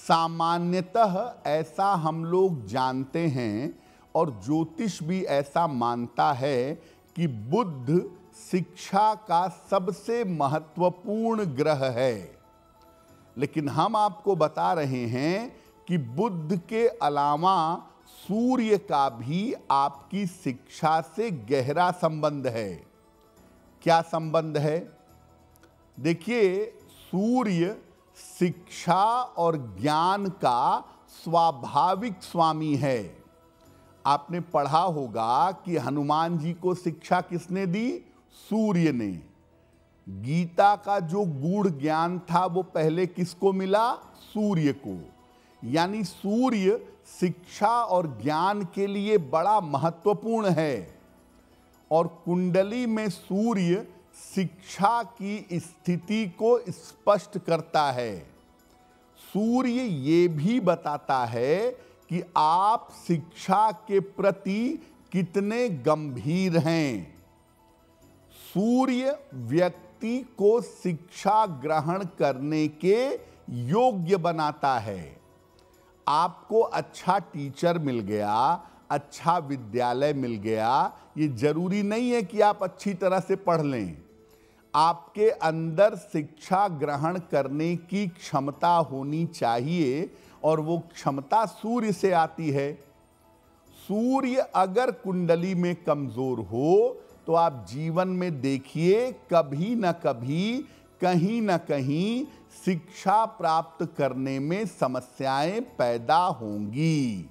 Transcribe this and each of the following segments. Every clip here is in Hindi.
सामान्यतः ऐसा हम लोग जानते हैं और ज्योतिष भी ऐसा मानता है कि बुध शिक्षा का सबसे महत्वपूर्ण ग्रह है। लेकिन हम आपको बता रहे हैं कि बुध के अलावा सूर्य का भी आपकी शिक्षा से गहरा संबंध है। क्या संबंध है? देखिए, सूर्य शिक्षा और ज्ञान का स्वाभाविक स्वामी है। आपने पढ़ा होगा कि हनुमान जी को शिक्षा किसने दी? सूर्य ने। गीता का जो गूढ़ ज्ञान था वो पहले किसको मिला? सूर्य को। यानी सूर्य शिक्षा और ज्ञान के लिए बड़ा महत्वपूर्ण है। और कुंडली में सूर्य शिक्षा की स्थिति को स्पष्ट करता है। सूर्य ये भी बताता है कि आप शिक्षा के प्रति कितने गंभीर हैं। सूर्य व्यक्ति को शिक्षा ग्रहण करने के योग्य बनाता है। आपको अच्छा टीचर मिल गया, अच्छा विद्यालय मिल गया, ये जरूरी नहीं है कि आप अच्छी तरह से पढ़ लें। आपके अंदर शिक्षा ग्रहण करने की क्षमता होनी चाहिए और वो क्षमता सूर्य से आती है। सूर्य अगर कुंडली में कमजोर हो तो आप जीवन में देखिए कभी न कभी, कहीं न कहीं शिक्षा प्राप्त करने में समस्याएं पैदा होंगी।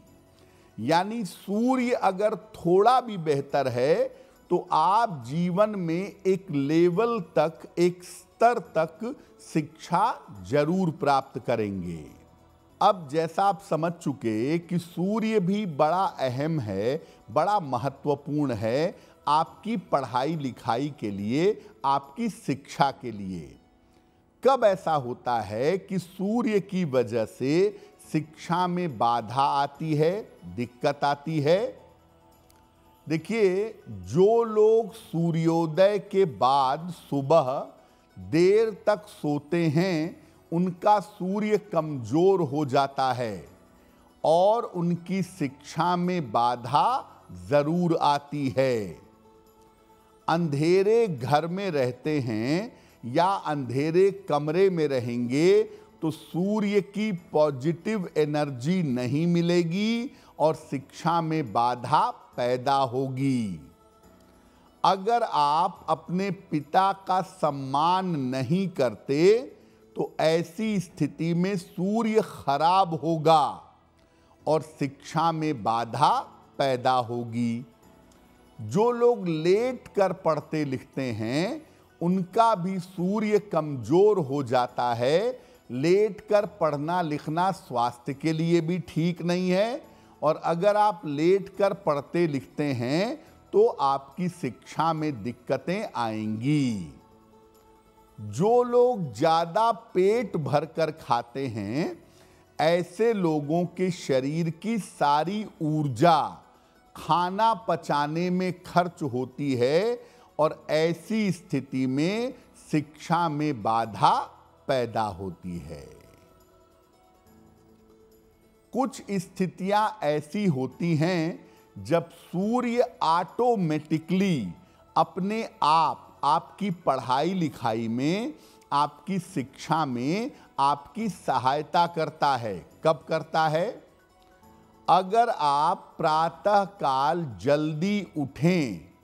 यानी सूर्य अगर थोड़ा भी बेहतर है तो आप जीवन में एक लेवल तक, एक स्तर तक शिक्षा जरूर प्राप्त करेंगे। अब जैसा आप समझ चुके कि सूर्य भी बड़ा अहम है, बड़ा महत्वपूर्ण है आपकी पढ़ाई लिखाई के लिए, आपकी शिक्षा के लिए। कब ऐसा होता है कि सूर्य की वजह से शिक्षा में बाधा आती है, दिक्कत आती है? देखिए, जो लोग सूर्योदय के बाद सुबह देर तक सोते हैं उनका सूर्य कमजोर हो जाता है और उनकी शिक्षा में बाधा जरूर आती है। अंधेरे घर में रहते हैं या अंधेरे कमरे में रहेंगे तो सूर्य की पॉजिटिव एनर्जी नहीं मिलेगी और शिक्षा में बाधा पैदा होगी। अगर आप अपने पिता का सम्मान नहीं करते तो ऐसी स्थिति में सूर्य खराब होगा और शिक्षा में बाधा पैदा होगी। जो लोग लेट कर पढ़ते लिखते हैं उनका भी सूर्य कमजोर हो जाता है। लेट कर पढ़ना लिखना स्वास्थ्य के लिए भी ठीक नहीं है और अगर आप लेट कर पढ़ते लिखते हैं तो आपकी शिक्षा में दिक्कतें आएंगी। जो लोग ज्यादा पेट भर कर खाते हैं ऐसे लोगों के शरीर की सारी ऊर्जा खाना पचाने में खर्च होती है और ऐसी स्थिति में शिक्षा में बाधा पैदा होती है। कुछ स्थितियां ऐसी होती हैं जब सूर्य ऑटोमेटिकली अपने आप आपकी पढ़ाई लिखाई में, आपकी शिक्षा में आपकी सहायता करता है। कब करता है? अगर आप प्रातः काल जल्दी उठें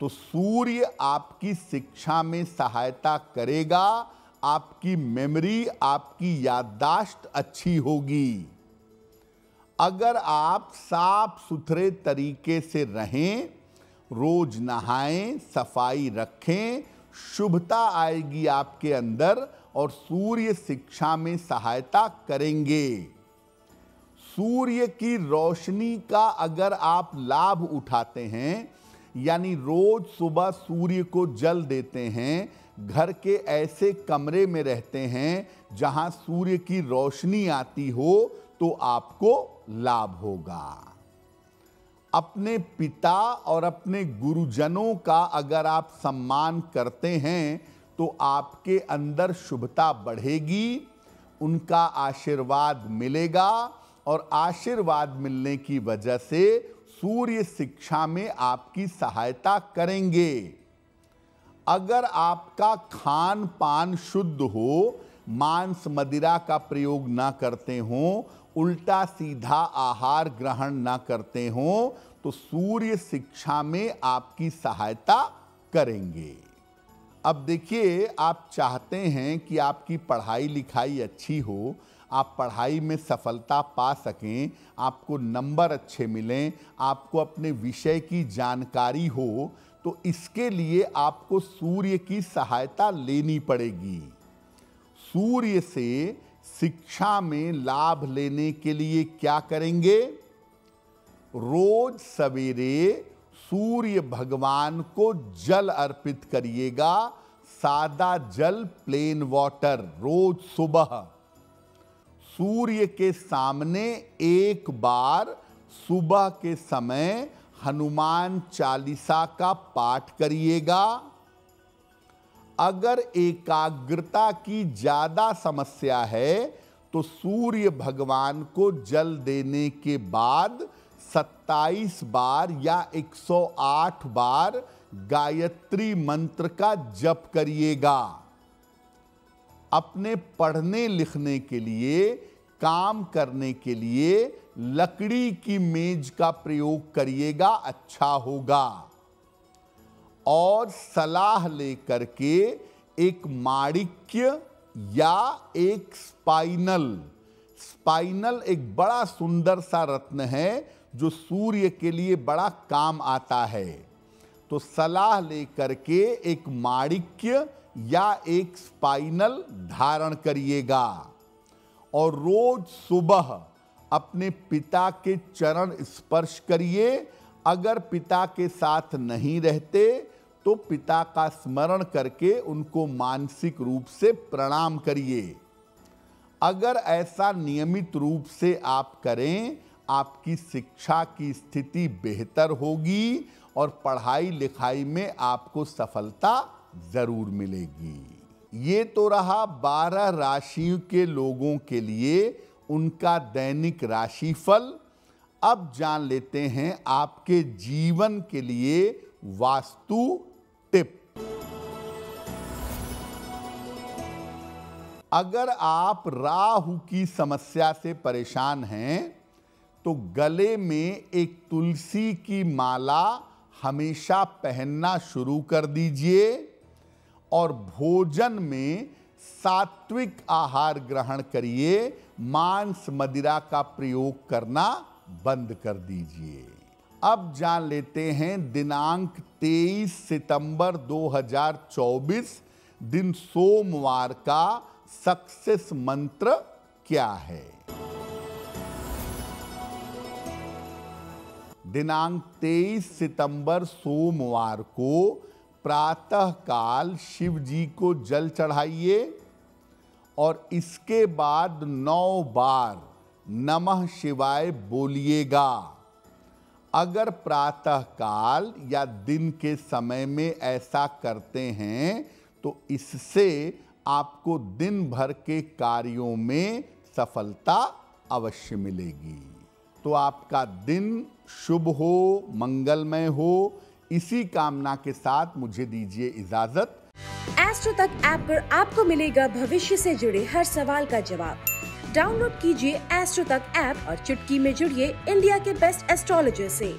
तो सूर्य आपकी शिक्षा में सहायता करेगा, आपकी मेमोरी, आपकी याददाश्त अच्छी होगी। अगर आप साफ सुथरे तरीके से रहें, रोज नहाएं, सफाई रखें, शुभता आएगी आपके अंदर और सूर्य शिक्षा में सहायता करेंगे। सूर्य की रोशनी का अगर आप लाभ उठाते हैं, यानी रोज सुबह सूर्य को जल देते हैं, घर के ऐसे कमरे में रहते हैं जहां सूर्य की रोशनी आती हो तो आपको लाभ होगा। अपने पिता और अपने गुरुजनों का अगर आप सम्मान करते हैं तो आपके अंदर शुभता बढ़ेगी, उनका आशीर्वाद मिलेगा और आशीर्वाद मिलने की वजह से सूर्य शिक्षा में आपकी सहायता करेंगे। अगर आपका खान पान शुद्ध हो, मांस मदिरा का प्रयोग ना करते हो, उल्टा सीधा आहार ग्रहण ना करते हो, तो सूर्य शिक्षा में आपकी सहायता करेंगे। अब देखिए, आप चाहते हैं कि आपकी पढ़ाई लिखाई अच्छी हो, आप पढ़ाई में सफलता पा सकें, आपको नंबर अच्छे मिलें, आपको अपने विषय की जानकारी हो, तो इसके लिए आपको सूर्य की सहायता लेनी पड़ेगी। सूर्य से शिक्षा में लाभ लेने के लिए क्या करेंगे? रोज सवेरे सूर्य भगवान को जल अर्पित करिएगा, सादा जल, प्लेन वाटर, रोज सुबह सूर्य के सामने एक बार सुबह के समय हनुमान चालीसा का पाठ करिएगा। अगर एकाग्रता की ज्यादा समस्या है तो सूर्य भगवान को जल देने के बाद 27 बार या 108 बार गायत्री मंत्र का जप करिएगा। अपने पढ़ने लिखने के लिए, काम करने के लिए लकड़ी की मेज का प्रयोग करिएगा, अच्छा होगा। और सलाह लेकर के एक माणिक्य या एक स्पाइनल एक बड़ा सुंदर सा रत्न है जो सूर्य के लिए बड़ा काम आता है, तो सलाह लेकर के एक माणिक्य या एक स्पाइनल धारण करिएगा। और रोज सुबह अपने पिता के चरण स्पर्श करिए। अगर पिता के साथ नहीं रहते तो पिता का स्मरण करके उनको मानसिक रूप से प्रणाम करिए। अगर ऐसा नियमित रूप से आप करें, आपकी शिक्षा की स्थिति बेहतर होगी और पढ़ाई लिखाई में आपको सफलता जरूर मिलेगी। ये तो रहा 12 राशियों के लोगों के लिए उनका दैनिक राशिफल। अब जान लेते हैं आपके जीवन के लिए वास्तु टिप। अगर आप राहु की समस्या से परेशान हैं तो गले में एक तुलसी की माला हमेशा पहनना शुरू कर दीजिए और भोजन में सात्विक आहार ग्रहण करिए, मांस मदिरा का प्रयोग करना बंद कर दीजिए। अब जान लेते हैं दिनांक 23 सितंबर 2024 दिन सोमवार का सक्सेस मंत्र क्या है। दिनांक 23 सितंबर सोमवार को प्रातः काल शिव जी को जल चढ़ाइए और इसके बाद 9 बार नमः शिवाय बोलिएगा। अगर प्रातः काल या दिन के समय में ऐसा करते हैं तो इससे आपको दिन भर के कार्यों में सफलता अवश्य मिलेगी। तो आपका दिन शुभ हो, मंगलमय हो, इसी कामना के साथ मुझे दीजिए इजाजत। एस्ट्रो तक ऐप पर आपको मिलेगा भविष्य से जुड़े हर सवाल का जवाब। डाउनलोड कीजिए एस्ट्रो तक ऐप और चुटकी में जुड़िए इंडिया के बेस्ट एस्ट्रोलॉजर से।